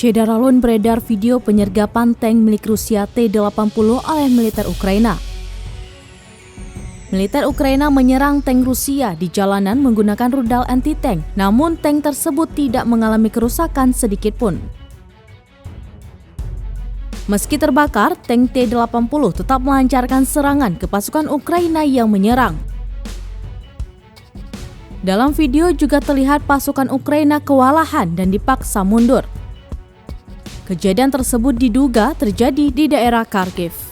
Shedaralun beredar video penyergapan tank milik Rusia T-80 oleh militer Ukraina. Militer Ukraina menyerang tank Rusia di jalanan menggunakan rudal anti-tank, namun tank tersebut tidak mengalami kerusakan sedikit pun. Meski terbakar, tank T-80 tetap melancarkan serangan ke pasukan Ukraina yang menyerang. Dalam video juga terlihat pasukan Ukraina kewalahan dan dipaksa mundur. Kejadian tersebut diduga terjadi di daerah Kharkiv.